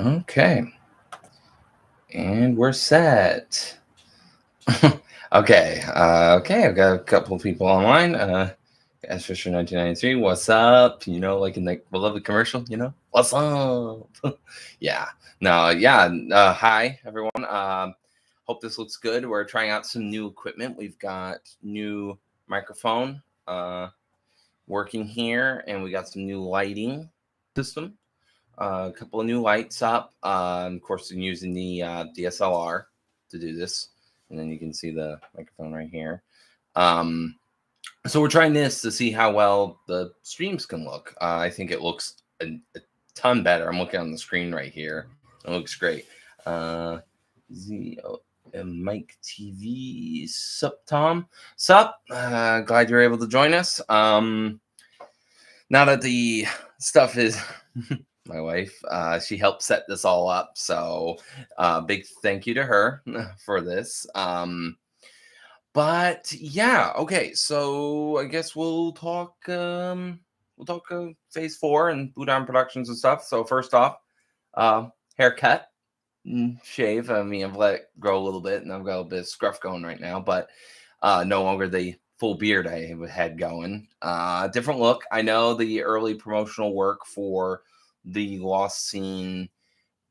Okay, and we're set. Okay, I've got a couple of people online. As Fisher 1993, what's up? Like in the beloved commercial, what's up? Yeah, no, yeah. Hi, everyone. Hope this looks good. We're trying out some new equipment. We've got new microphone working here, and we got some new lighting system. A couple of new lights up. Of course, I'm using the DSLR to do this, and then you can see the microphone right here. Um, so we're trying this to see how well the streams can look. I think it looks a ton better. I'm looking on the screen right here. It looks great. Uh, Mike TV, sup Tom, sup. Glad you're able to join us. Now that the stuff is my wife, she helped set this all up. So big thank you to her for this. But yeah, okay. So I guess we'll talk phase four and Blue Down Productions and stuff. So first off, haircut, shave. I mean, I've let it grow a little bit, and I've got a bit of scruff going right now, but no longer the full beard I had going. Different look. I know the early promotional work for the Lost Scene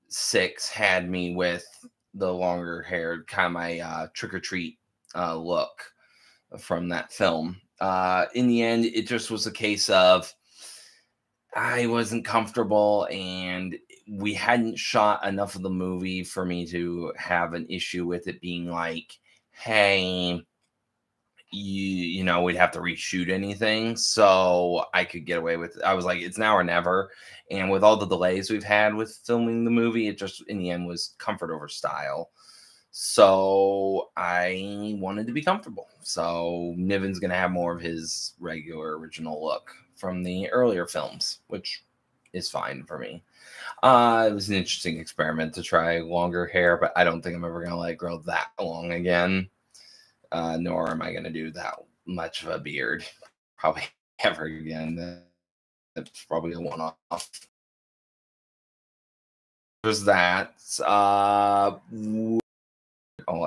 6 had me with the longer hair, kind of my trick or treat look from that film. In the end, it just was a case of I wasn't comfortable, and we hadn't shot enough of the movie for me to have an issue with it being like, hey, we'd have to reshoot anything. So I could get away with it. I was like, it's now or never. And with all the delays we've had with filming the movie, it just in the end was comfort over style. So I wanted to be comfortable. So Niven's gonna have more of his regular original look from the earlier films, which is fine for me. It was an interesting experiment to try longer hair, but I don't think I'm ever gonna let it grow that long again. Nor am I gonna do that much of a beard probably ever again. That's probably a one-off. There's that. I'll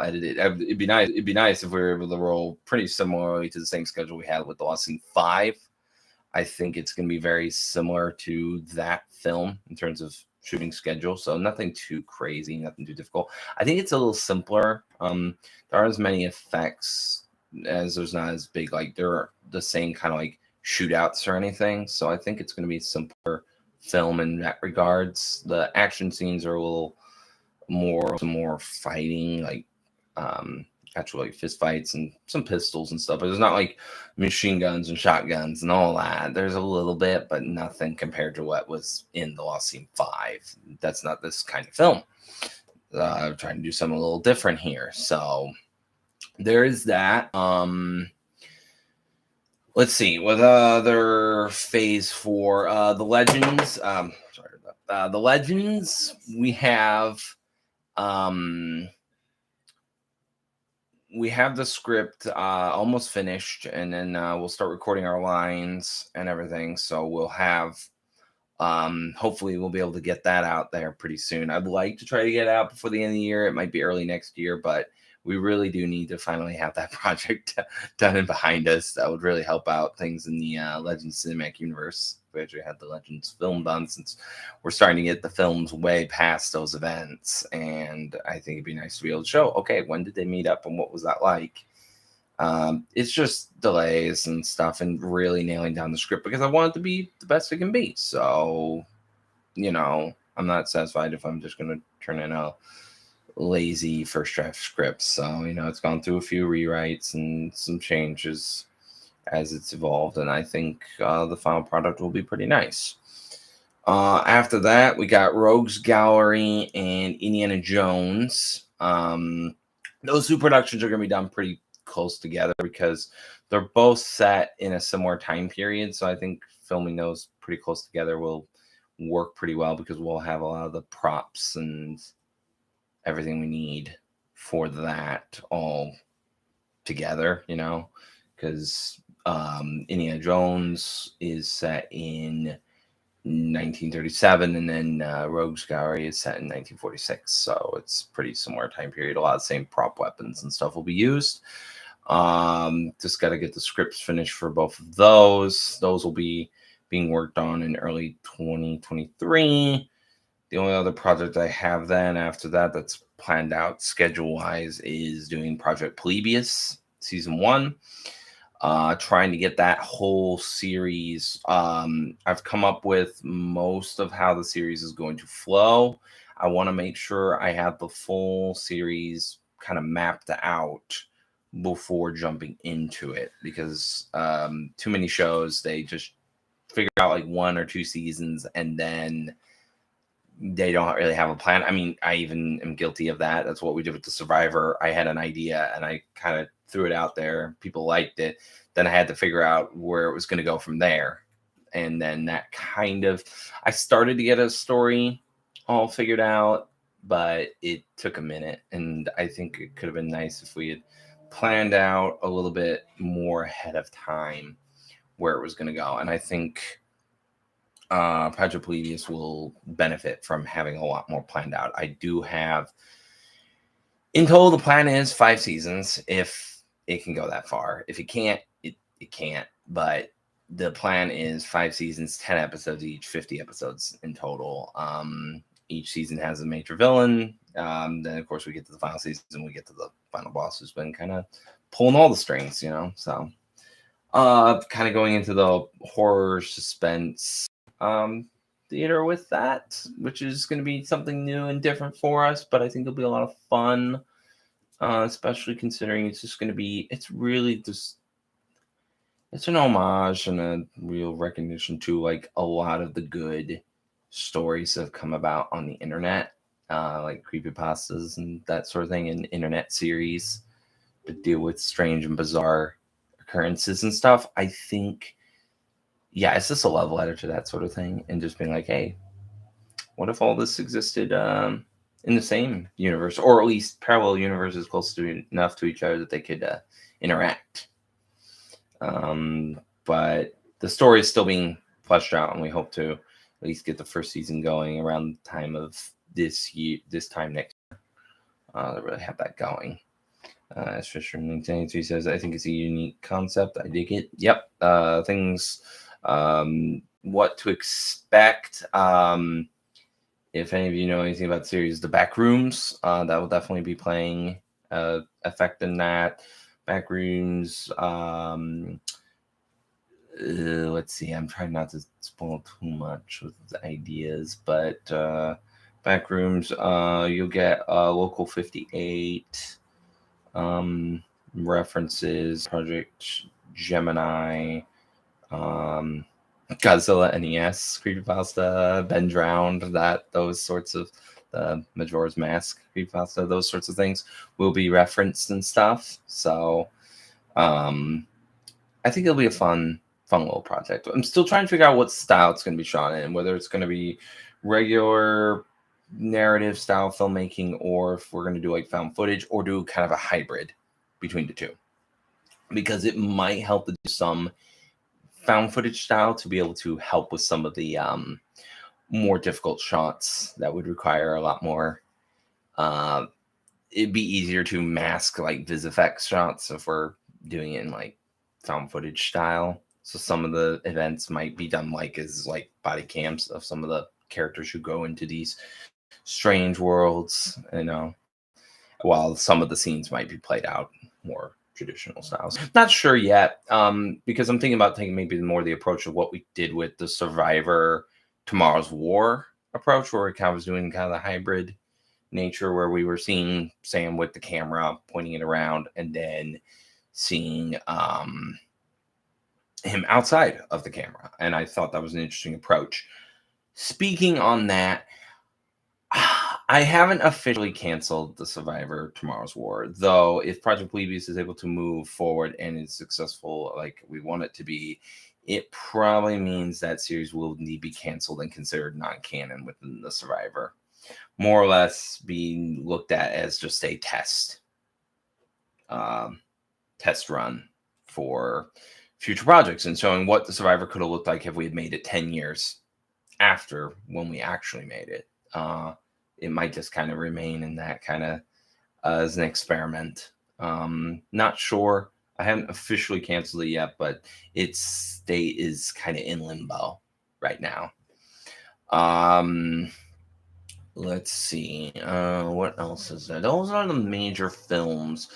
edit it. It'd be nice. It'd be nice if we were able to roll pretty similarly to the same schedule we had with the Lost Scene 5. I think it's going to be very similar to that film in terms of shooting schedule. So nothing too crazy, nothing too difficult. I think it's a little simpler. There aren't as many effects as there's not as big, like there are the same kind of like shootouts or anything. So I think it's going to be simpler film in that regards. The action scenes are a little more fighting, like actual like fist fights and some pistols and stuff. But there's not like machine guns and shotguns and all that. There's a little bit, but nothing compared to what was in the Lost Scene 5. That's not this kind of film. I'm trying to do something a little different here. So there is that. Let's see what other phase for the legends. Sorry about the legends. Um we have the script almost finished, and then we'll start recording our lines and everything. So we'll have hopefully we'll be able to get that out there pretty soon. I'd like to try to get it out before the end of the year. It might be early next year, but we really do need to finally have that project done and behind us. That would really help out things in the Legends cinematic universe. We actually had the Legends film done, since we're starting to get the films way past those events. And I think it'd be nice to be able to show, okay, when did they meet up and what was that like? It's just delays and stuff, and really nailing down the script because I want it to be the best it can be. So, I'm not satisfied if I'm just going to turn in a lazy first draft script. So, it's gone through a few rewrites and some changes as it's evolved, and I think the final product will be pretty nice. After that, we got Rogues Gallery and Indiana Jones. Those two productions are going to be done pretty close together because they're both set in a similar time period. So I think filming those pretty close together will work pretty well because we'll have a lot of the props and everything we need for that all together, because Indiana Jones is set in 1937, and then Rogue's Gallery is set in 1946. So it's pretty similar time period. A lot of the same prop weapons and stuff will be used. Just got to get the scripts finished for both of those. Those will be being worked on in early 2023. The only other project I have then after that that's planned out schedule wise is doing Project Polybius season 1. Trying to get that whole series. I've come up with most of how the series is going to flow. I want to make sure I have the full series kind of mapped out before jumping into it, because too many shows, they just figure out like 1 or 2 seasons and then they don't really have a plan. I mean, I even am guilty of that. That's what we did with The Survivor. I had an idea and I kind of threw it out there. People liked it. Then I had to figure out where it was going to go from there. And then that kind of, I started to get a story all figured out, but it took a minute. And I think it could have been nice if we had planned out a little bit more ahead of time where it was going to go. And I think Project Polybius will benefit from having a lot more planned out. I do have, in total, the plan is 5 seasons if it can go that far. If it can't, it can't. But the plan is 5 seasons, 10 episodes each, 50 episodes in total. Each season has a major villain. Then, of course, we get to the final season, we get to the final boss who's been kind of pulling all the strings, So, kind of going into the horror suspense theater with that, which is going to be something new and different for us, but I think it'll be a lot of fun, especially considering it's just going to be, it's really just, it's an homage and a real recognition to like a lot of the good stories that have come about on the internet, like creepypastas and that sort of thing, and internet series that deal with strange and bizarre occurrences and stuff. I think, yeah, it's just a love letter to that sort of thing, and just being like, hey, what if all this existed in the same universe, or at least parallel universes close to enough to each other that they could interact. But the story is still being fleshed out, and we hope to at least get the first season going around the time of this time next year. To really have that going. As Fisher 1993 says, I think it's a unique concept. I dig it. Yep. Things. What to expect. If any of you know anything about the series, The Backrooms, that will definitely be playing effect in that. Backrooms. Let's see. I'm trying not to spoil too much with the ideas, but Backrooms. You'll get Local 58 references, Project Gemini. Godzilla NES creepypasta, Ben Drowned, those sorts of Majora's Mask creepypasta, those sorts of things will be referenced and stuff. So I think it'll be a fun little project. I'm still trying to figure out what style it's going to be shot in, whether it's going to be regular narrative style filmmaking, or if we're going to do like found footage, or do kind of a hybrid between the two, because it might help to do some found footage style to be able to help with some of the more difficult shots that would require a lot more. It'd be easier to mask like VisFX shots if we're doing it in like found footage style. So some of the events might be done like as like body cams of some of the characters who go into these strange worlds, while some of the scenes might be played out more traditional styles. Not sure yet, because I'm thinking about taking maybe more the approach of what we did with The Survivor Tomorrow's War approach, where it kind of was doing kind of the hybrid nature, where we were seeing Sam with the camera pointing it around, and then seeing him outside of the camera. And I thought that was an interesting approach. Speaking on that, I haven't officially canceled The Survivor Tomorrow's War, though if Project Polybius is able to move forward and is successful like we want it to be, it probably means that series will need to be canceled and considered non-canon within The Survivor. More or less being looked at as just a test run for future projects, and showing what The Survivor could have looked like if we had made it 10 years after when we actually made it. It might just kind of remain in that kind of as an experiment. Not sure. I haven't officially canceled it yet, but its state is kind of in limbo right now. Um, let's see. What else is there? Those are the major films.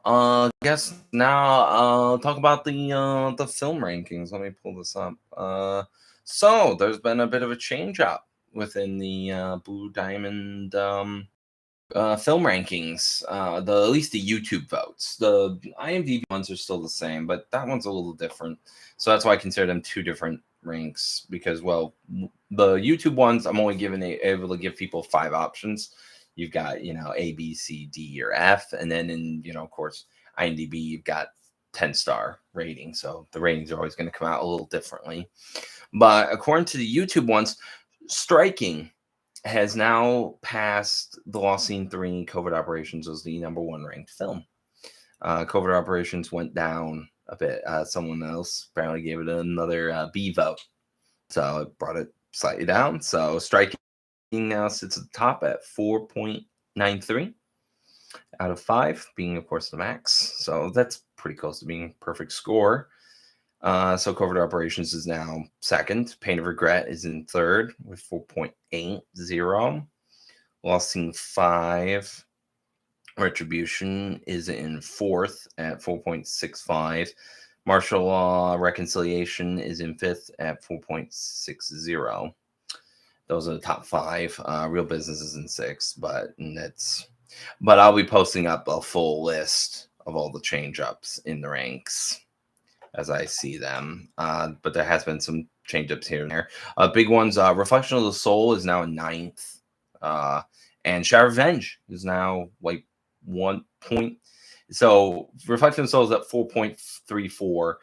Guess now talk about the film rankings. Let me pull this up. So there's been a bit of a change up within the Blue Diamond film rankings. The At least the YouTube votes. The IMDb ones are still the same, but that one's a little different. So that's why I consider them two different ranks because, well, the YouTube ones I'm only able to give people 5 options. You've got A, B, C, D, or F, and then in of course IMDb you've got 10-star rating. So the ratings are always going to come out a little differently. But according to the YouTube ones, Striking has now passed The Lost Scene 3 Covert Operations as the number 1 ranked film. Covert Operations went down a bit. Someone else apparently gave it another B vote. So it brought it slightly down. So Striking now sits at the top at 4.93 out of 5, being, of course, the max. So that's pretty close to being a perfect score. So Covert Operations is now second. Pain of Regret is in third with 4.80. Lost Scene 5 Retribution is in fourth at 4.65. Martial Law Reconciliation is in fifth at 4.60. Those are the top 5. Real Business is in sixth, but I'll be posting up a full list of all the change ups in the ranks as I see them. But there has been some change ups here and there. Big ones, Reflection of the Soul is now in 9th. And Shadow Revenge is now like 1 point. So Reflection of the Soul is at 4.34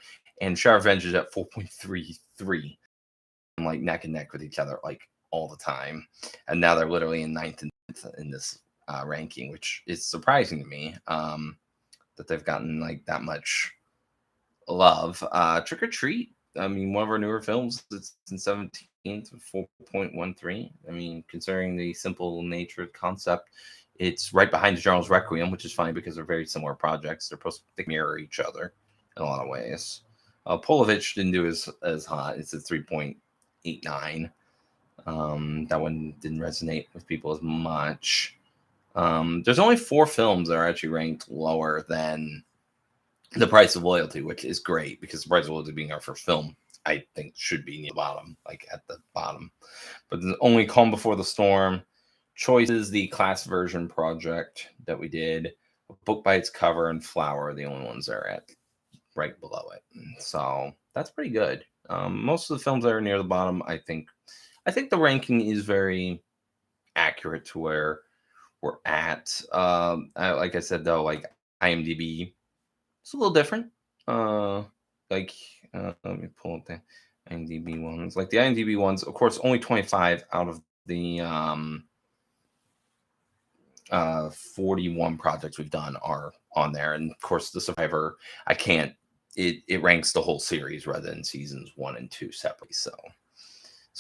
and Shadow Revenge is at 4.33. Like neck and neck with each other like all the time. And now they're literally in 9th and 10th in this ranking, which is surprising to me that they've gotten like that much love. Trick or Treat, I mean, one of our newer films, it's in 17th with 4.13. I mean, considering the simple nature of the concept, it's right behind the General's Requiem, which is funny because they're very similar projects. They're supposed to mirror each other in a lot of ways. Polovich didn't do as hot. It's at 3.89. That one didn't resonate with people as much. There's only 4 films that are actually ranked lower than The Price of Loyalty, which is great because The Price of Loyalty being our first film, I think should be near the bottom, like at the bottom. But there's only Calm Before the Storm. Choice is the class version project that we did. Book by Its Cover and Flower are the only ones that are at right below it. So that's pretty good. Most of the films that are near the bottom, I think the ranking is very accurate to where we're at. Like I said though, like IMDb, it's a little different. Let me pull up the IMDb ones. Like the IMDb ones, of course, only 25 out of the 41 projects we've done are on there. And of course, The Survivor, it ranks the whole series rather than seasons 1 and 2 separately. So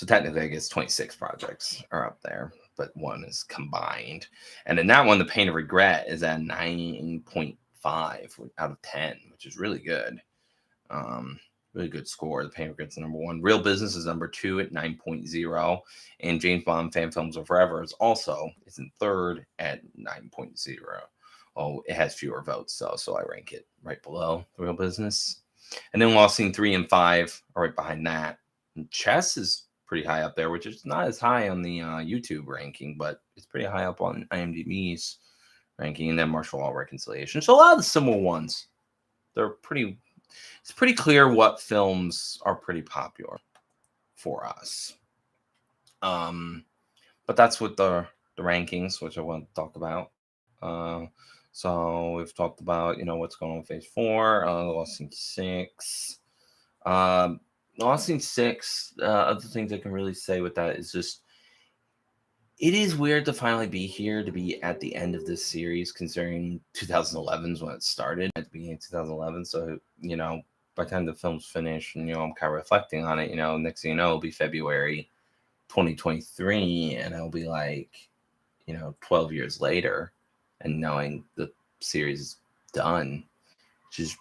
technically, I guess 26 projects are up there, but 1 is combined. And in that one, The Pain of Regret is at 9.5 out of 10, which is really good. Really good score. The Pain of Regret's number 1. Real Business is number 2 at 9.0. And James Bond Fan Films of Forever is in third at 9.0. Oh, it has fewer votes, so I rank it right below The Real Business. And then Lost Scene 3 and 5 are right behind that. And Chess is pretty high up there, which is not as high on the YouTube ranking, but it's pretty high up on IMDb's ranking. And then Martial Law Reconciliation. So a lot of the similar ones. It's pretty clear what films are pretty popular for us. But that's with the rankings, which I want to talk about. So we've talked about, what's going on with Phase 4, Lost Scene 6. Lost Scene 6, other things I can really say with that is just, it is weird to finally be here, to be at the end of this series, considering 2011 is when it started, at the beginning of 2011. So, by the time the film's finished and, I'm kind of reflecting on it, next thing you know, it'll be February 2023, and it'll be like, 12 years later, and knowing the series is done, which is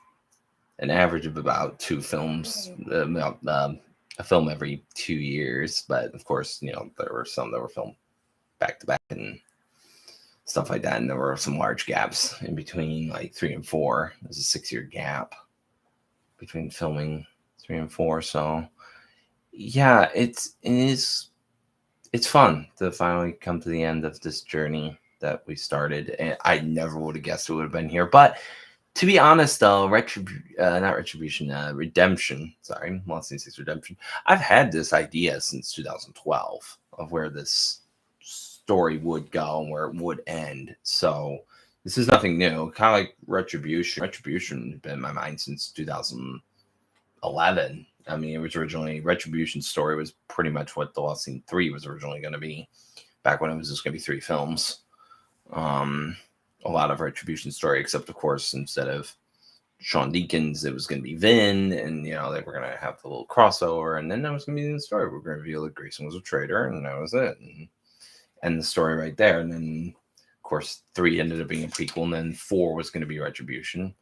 an average of about two films, a film every 2 years. But of course, there were some that were filmed back to back and stuff like that, and there were some large gaps in between, like 3 and 4. There's a 6-year gap between filming 3 and 4. So yeah, it's fun to finally come to the end of this journey that we started, and I never would have guessed it would have been here. But to be honest, though, not Retribution, Redemption. Sorry, Lost in Six Redemption. I've had this idea since 2012 of where this story would go and where it would end. So this is nothing new. Kind of like Retribution. Retribution had been in my mind since 2011. I mean, it was originally Retribution's story was pretty much what The Lost Scene 3 was originally going to be, back when it was just going to be 3 films. A lot of Retribution story, except of course, instead of Sean Deakins, it was going to be Vin, and they were going to have the little crossover, and then that was going to be the story. We're going to reveal that Grayson was a traitor, and that was it, and the story right there. And then, of course, 3 ended up being a prequel, and then 4 was going to be Retribution.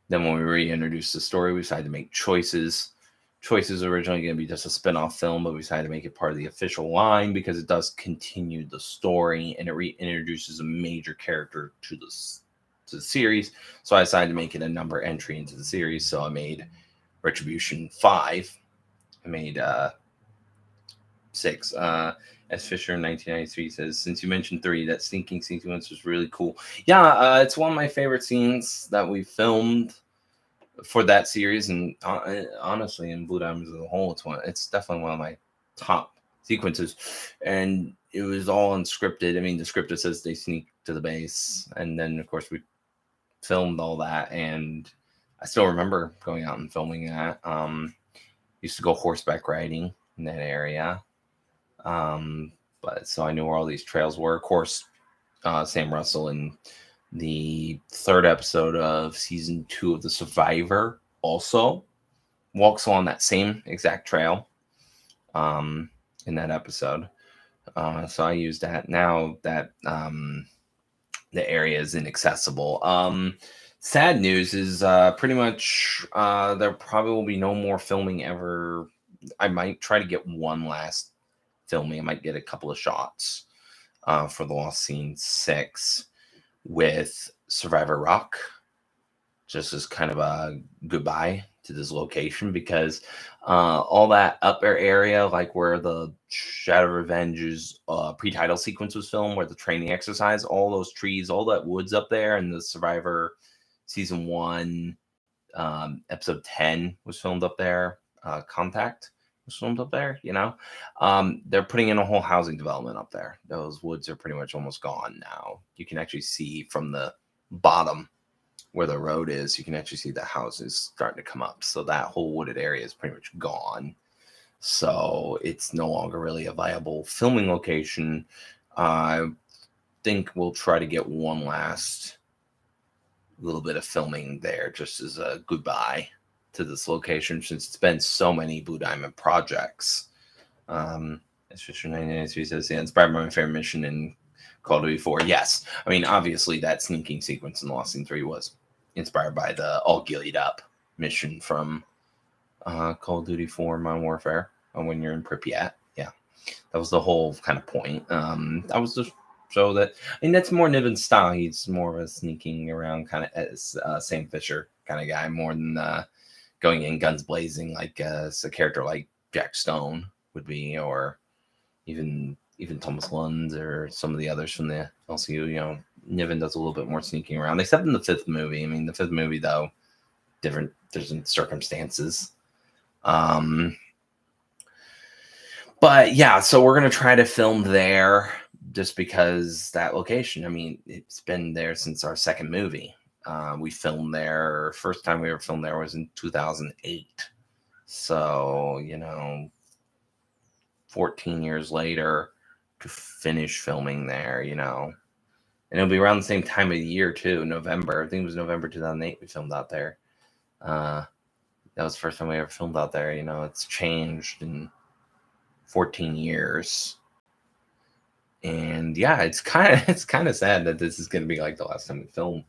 Then when we reintroduced the story, we decided to make Choices. Choices originally going to be just a spin-off film, but we decided to make it part of the official line because it does continue the story and it reintroduces a major character to the series. So I decided to make it a number entry into the series. So I made Retribution 5. I made 6. S. Fisher in 1993 says, since you mentioned 3, that sneaking sequence was really cool. Yeah, it's one of my favorite scenes that we filmed for that series, and honestly, in Blue Diamonds as a whole, it's definitely one of my top sequences. And it was all unscripted. I mean, the script says they sneak to the base, and then of course we filmed all that. And I still remember going out and filming that. Used to go horseback riding in that area, but so I knew where all these trails were. Of course, Sam Russell and the 3rd episode of season 2 of The Survivor also walks along that same exact trail in that episode. So I use that now that the area is inaccessible. Sad news is pretty much there probably will be no more filming ever. I might try to get one last filming. I might get a couple of shots for The Lost Scene 6 with Survivor Rock, just as kind of a goodbye to this location, because all that upper area, like where the Shadow Revenge's pre-title sequence was filmed, where the training exercise, all those trees, all that woods up there, and the Survivor season 1 episode 10 was filmed up there. Contact was filmed up there. They're putting in a whole housing development up there. Those woods are pretty much almost gone now. You can actually see from the bottom where the road is, you can actually see the houses starting to come up. So that whole wooded area is pretty much gone. So it's no longer really a viable filming location. I think we'll try to get one last little bit of filming there, just as a goodbye to this location, since it's been so many Blue Diamond projects. As Fisher 1993 says, yeah, inspired by my favorite mission in Call of Duty 4. Yes. I mean, obviously that sneaking sequence in Lost Scene 3 was inspired by the all gillied up mission from Call of Duty 4 Modern Warfare when you're in Pripyat. Yeah. That was the whole kind of point. That was just show that, I mean, that's more Niven's style. He's more of a sneaking around kind of as Sam Fisher kind of guy, more than going in guns blazing like a character like Jack Stone would be, or even Thomas Lund or some of the others from the LCU. Niven does a little bit more sneaking around, except in the 5th movie. I mean, the 5th movie, though, different circumstances. But yeah, so we're going to try to film there just because that location, I mean, it's been there since our 2nd movie. We filmed there. First time we ever filmed there was in 2008. So, 14 years later to finish filming there, and it'll be around the same time of the year too, November. I think it was November 2008 we filmed out there. That was the first time we ever filmed out there. It's changed, and 14 years. And yeah, it's kind of sad that this is going to be like the last time we film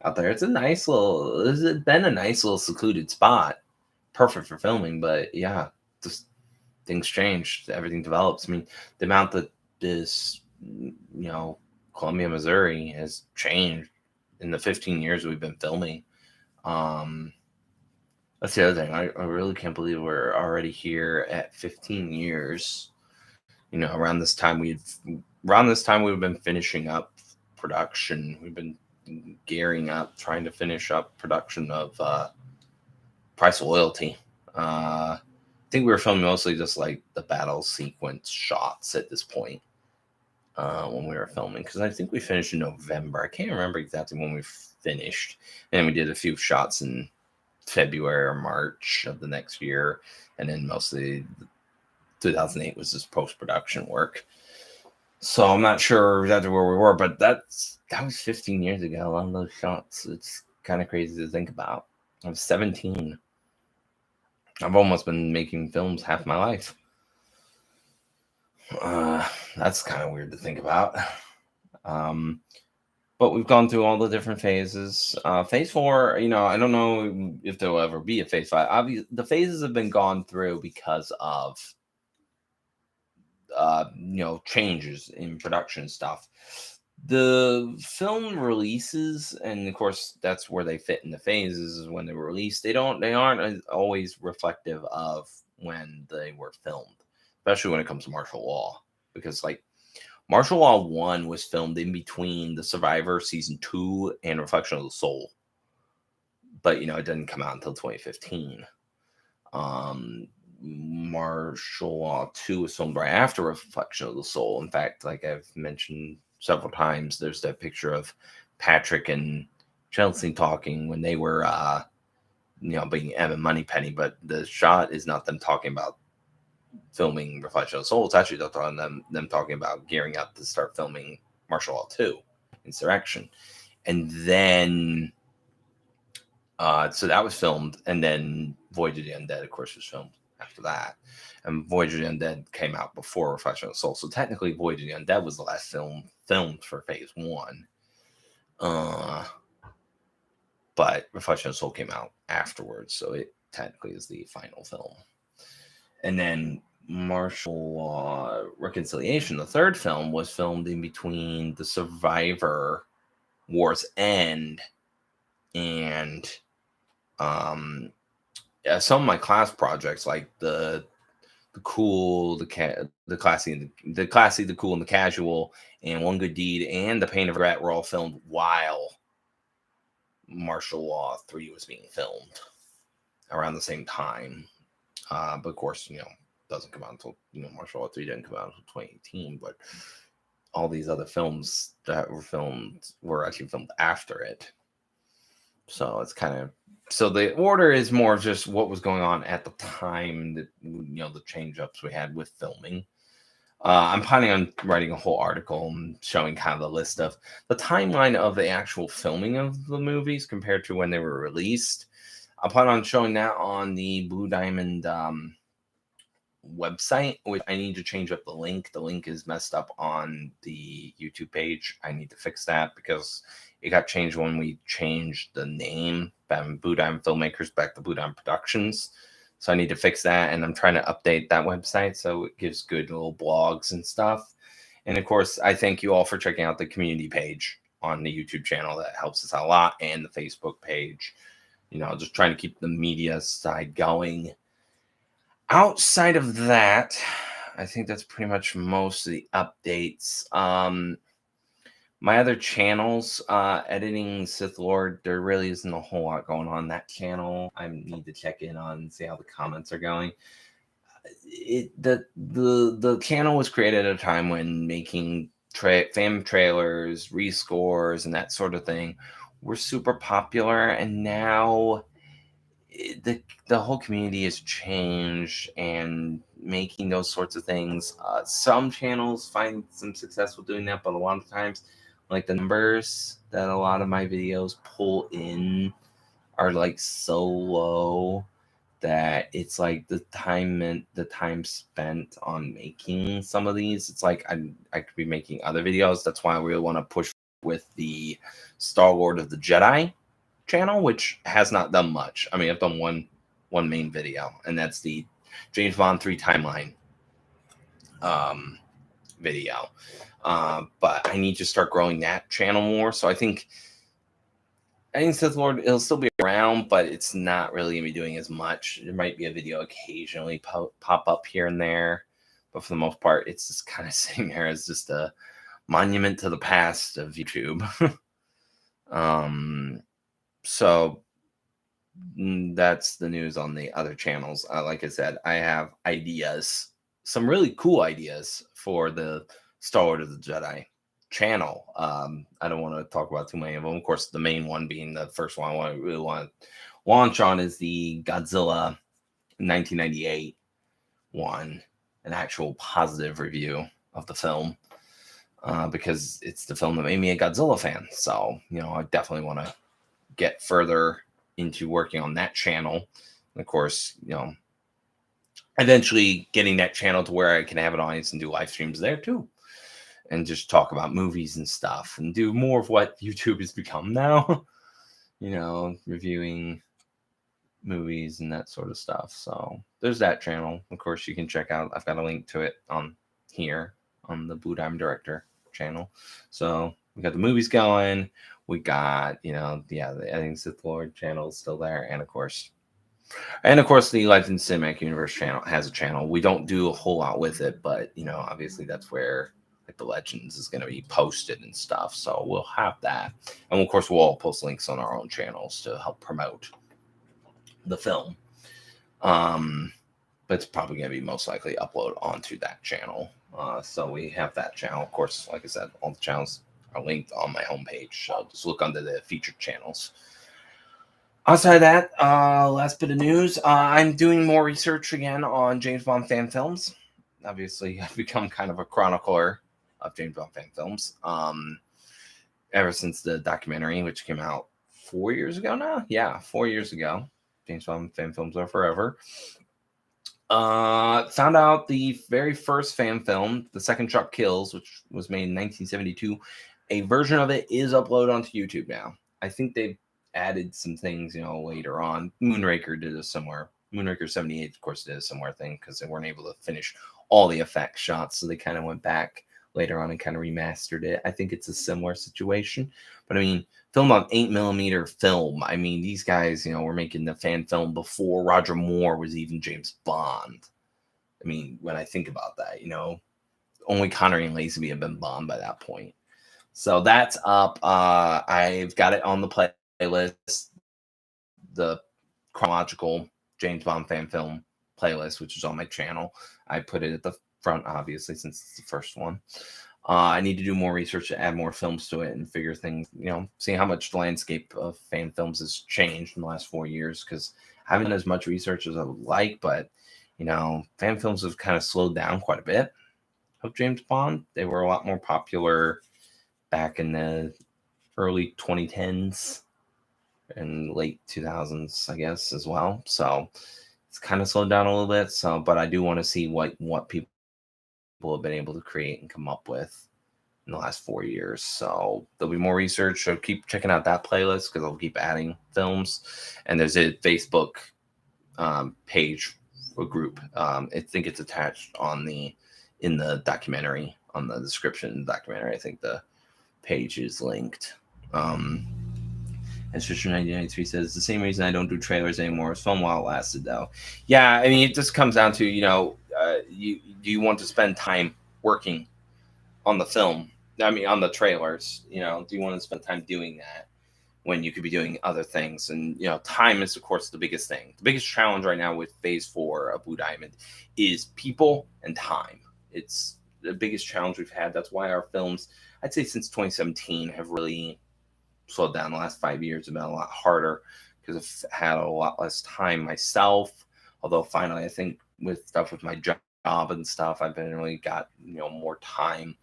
out there. It's been a nice little secluded spot, perfect for filming. But yeah, just things change, everything develops. I mean, the amount that this, Columbia, Missouri has changed in the 15 years we've been filming. Um, that's the other thing. I really can't believe we're already here at 15 years. Around this time we've been finishing up production. We've been gearing up, trying to finish up production of Price of Loyalty. I think we were filming mostly just like the battle sequence shots at this point when we were filming, because I think we finished in November. I can't remember exactly when we finished, and we did a few shots in February or March of the next year, and then mostly 2008 was just post-production work. So I'm not sure exactly where we were, but that was 15 years ago. A lot of those shots, it's kind of crazy to think about. I was 17. I've almost been making films half my life. That's kind of weird to think about. But we've gone through all the different phases. Phase 4, I don't know if there will ever be a phase 5. Obviously, the phases have been gone through because of changes in production stuff. The film releases, and of course that's where they fit in the phases, is when they were released. They aren't always reflective of when they were filmed, especially when it comes to martial law, because like Martial Law 1 was filmed in between The Survivor season 2 and Reflection of the Soul, but it didn't come out until 2015. Martial Law 2 was filmed right after Reflection of the Soul. In fact, like I've mentioned several times, there's that picture of Patrick and Chelsea talking when they were being Evan Moneypenny, but the shot is not them talking about filming Reflection of the Soul. It's actually them talking about gearing up to start filming Martial Law 2, Insurrection. And then so that was filmed, and then Voyage of the Undead, of course, was filmed after that. And Voyage of the Undead came out before Reflection of the Soul. So technically Voyage of the Undead was the last film filmed for phase 1. But Reflection of the Soul came out afterwards, so it technically is the final film. And then Martial Law Reconciliation, the third film, was filmed in between The Survivor War's End and some of my class projects, like the cool, the classy, the cool, and the casual, and One Good Deed, and The Pain of Regret were all filmed while Martial Law 3 was being filmed around the same time. But of course, doesn't come out until, Martial Law 3 didn't come out until 2018, but all these other films that were filmed were actually filmed after it. So it's kind of, so the order is more of just what was going on at the time, that, the change ups we had with filming. I'm planning on writing a whole article and showing kind of the list of the timeline of the actual filming of the movies compared to when they were released. I plan on showing that on the Blue Diamond website, which I need to change up the link. The link is messed up on the YouTube page. I need to fix that because it got changed when we changed the name from Blue Diamond Filmmakers back to Blue Diamond Productions. So I need to fix that, and I'm trying to update that website so it gives good little blogs and stuff. And of course, I thank you all for checking out the community page on the YouTube channel. That helps us out a lot, and the Facebook page. Just trying to keep the media side going. Outside of that, I think that's pretty much most of the updates. My other channels, Editing Sith Lord, there really isn't a whole lot going on that channel. I need to check in on and see how the comments are going. The channel was created at a time when making fan trailers, rescores, and that sort of thing were super popular, and now the whole community has changed, and making those sorts of things. Some channels find some success with doing that, but a lot of times, like, the numbers that a lot of my videos pull in are like so low that it's like the time spent on making some of these. It's like I could be making other videos. That's why we really want to push with the Star Lord of the Jedi channel, which has not done much. I mean, I've done one main video, and that's the James Bond 3 timeline video. But I need to start growing that channel more. So I think Sith Lord, it'll still be around, but it's not really going to be doing as much. There might be a video occasionally pop up here and there, but for the most part, it's just kind of sitting there as just a monument to the past of YouTube. So that's the news on the other channels. Like I said, I have ideas, some really cool ideas for the Star Wars of the Jedi channel. I don't want to talk about too many of them. Of course, the main one being the first one I really want to launch on is the Godzilla 1998 one, an actual positive review of the film, because it's the film that made me a Godzilla fan. So, I definitely want to get further into working on that channel. And of course, eventually getting that channel to where I can have an audience and do live streams there too, and just talk about movies and stuff and do more of what YouTube has become now, reviewing movies and that sort of stuff. So there's that channel. Of course, you can check out, I've got a link to it on here on the Blue Diamond Director channel. So we got the movies going. We got, the Sith Lord channel is still there. And of course, the Legends Cinematic Universe channel has a channel. We don't do a whole lot with it, but, obviously that's where the Legends is going to be posted and stuff. So we'll have that. And of course, we'll all post links on our own channels to help promote the film. But it's probably going to be most likely upload onto that channel. So we have that channel. Of course, like I said, all the channels are linked on my homepage. So just look under the featured channels. Outside of that, last bit of news, I'm doing more research again on James Bond fan films. Obviously, I've become kind of a chronicler of James Bond fan films. Ever since the documentary, which came out 4 years ago now. Yeah, 4 years ago. James Bond fan films are forever. Found out the very first fan film, The Second Chuck Kills, which was made in 1972. A version of it is uploaded onto YouTube now. I think they've added some things, later on. Moonraker did a similar. Moonraker 78, of course, did a similar thing because they weren't able to finish all the effect shots, so they kind of went back later on and kind of remastered it. I think it's a similar situation. But I mean, filmed on 8mm film. I mean, these guys, were making the fan film before Roger Moore was even James Bond. I mean, when I think about that, only Connery and Lazenby have been Bond by that point. So that's up. I've got it on the playlist, the chronological James Bond fan film playlist, which is on my channel. I put it at the front, obviously, since it's the first one. I need to do more research to add more films to it and figure things, see how much the landscape of fan films has changed in the last 4 years, because I haven't done as much research as I would like, but, fan films have kind of slowed down quite a bit of James Bond. They were a lot more popular back in the early 2010s and late 2000s, I guess, as well. So it's kind of slowed down a little bit. So, but I do want to see what people have been able to create and come up with in the last 4 years. So there'll be more research. So keep checking out that playlist because I'll keep adding films. And there's a Facebook page or group. I think it's attached in the documentary, on the description of the documentary. I think the page is linked. And Sister 1993 says, the same reason I don't do trailers anymore. It's fun while it lasted, though. Yeah, I mean, it just comes down to, do you want to spend time working on the film? I mean, on the trailers, do you want to spend time doing that when you could be doing other things? And, time is, of course, the biggest thing. The biggest challenge right now with Phase 4 of Blue Diamond is people and time. It's the biggest challenge we've had. That's why our films, I'd say since 2017, have really slowed down. The last 5 years have been a lot harder because I've had a lot less time myself. Although finally, I think with stuff with my job and stuff, I've been really got more time,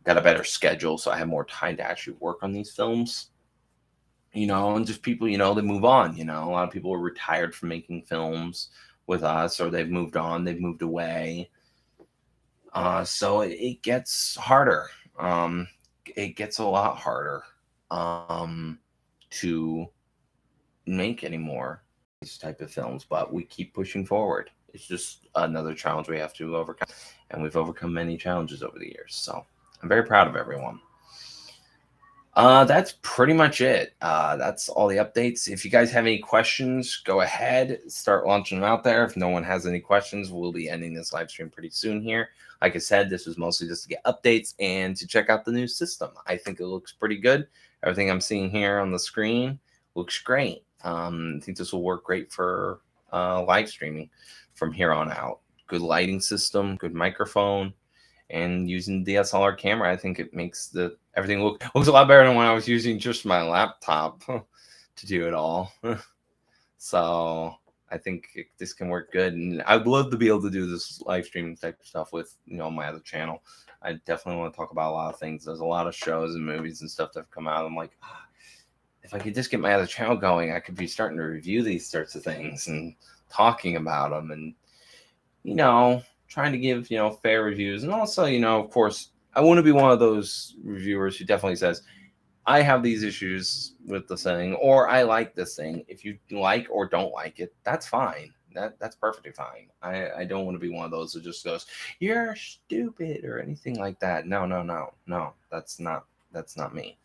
got a better schedule, so I have more time to actually work on these films. and just people, they move on. A lot of people are retired from making films with us, or they've moved on, they've moved away. So it gets harder. It gets a lot harder to make anymore these type of films, but we keep pushing forward. It's just another challenge we have to overcome, and we've overcome many challenges over the years. So I'm very proud of everyone. That's pretty much it. That's all the updates. If you guys have any questions, go ahead, start launching them out there. If no one has any questions, we'll be ending this live stream pretty soon here. Like I said, this was mostly just to get updates and to check out the new system. I think it looks pretty good. Everything I'm seeing here on the screen looks great. I think this will work great for live streaming from here on out. Good lighting system, good microphone, and using DSLR camera, I think it makes everything looks a lot better than when I was using just my laptop to do it all. So I think this can work good, and I'd love to be able to do this live streaming type of stuff with my other channel. I definitely want to talk about a lot of things. There's a lot of shows and movies and stuff that have come out. I'm like, if I could just get my other channel going, I could be starting to review these sorts of things and talking about them, and trying to give fair reviews. And also, of course, I want to be one of those reviewers who definitely says, I have these issues with this thing, or I like this thing. If you like or don't like it, that's fine. That's perfectly fine. I don't want to be one of those who just goes, you're stupid or anything like that. No. That's not me.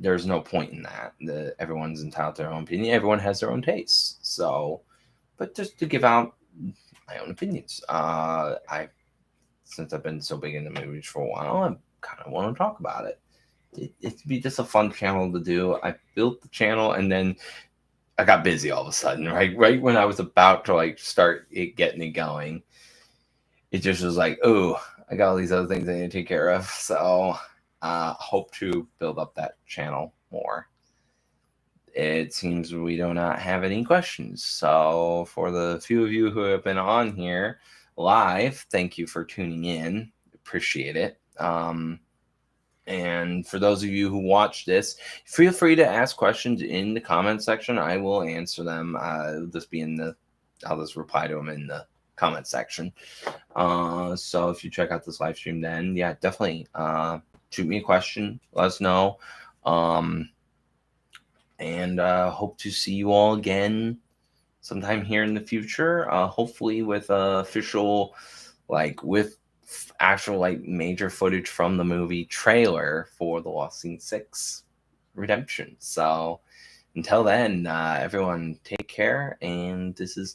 There's no point in that. Everyone's entitled to their own opinion. Everyone has their own tastes. So, but just to give out my own opinions. Since I've been so big into movies for a while, I kind of want to talk about it. It'd be just a fun channel to do. I built the channel, and then I got busy all of a sudden. Right when I was about to start getting it going, it just was like, oh, I got all these other things I need to take care of. So, hope to build up that channel more. It seems we do not have any questions. So for the few of you who have been on here live, thank you for tuning in. Appreciate it. And for those of you who watch this, feel free to ask questions in the comment section. I will answer them. I'll just reply to them in the comment section. So if you check out this live stream, then yeah, definitely shoot me a question. Let us know. And hope to see you all again sometime here in the future. Hopefully with official, with actual major footage from the movie trailer for The Lost Scene 6 Redemption. So until then, everyone take care. And this is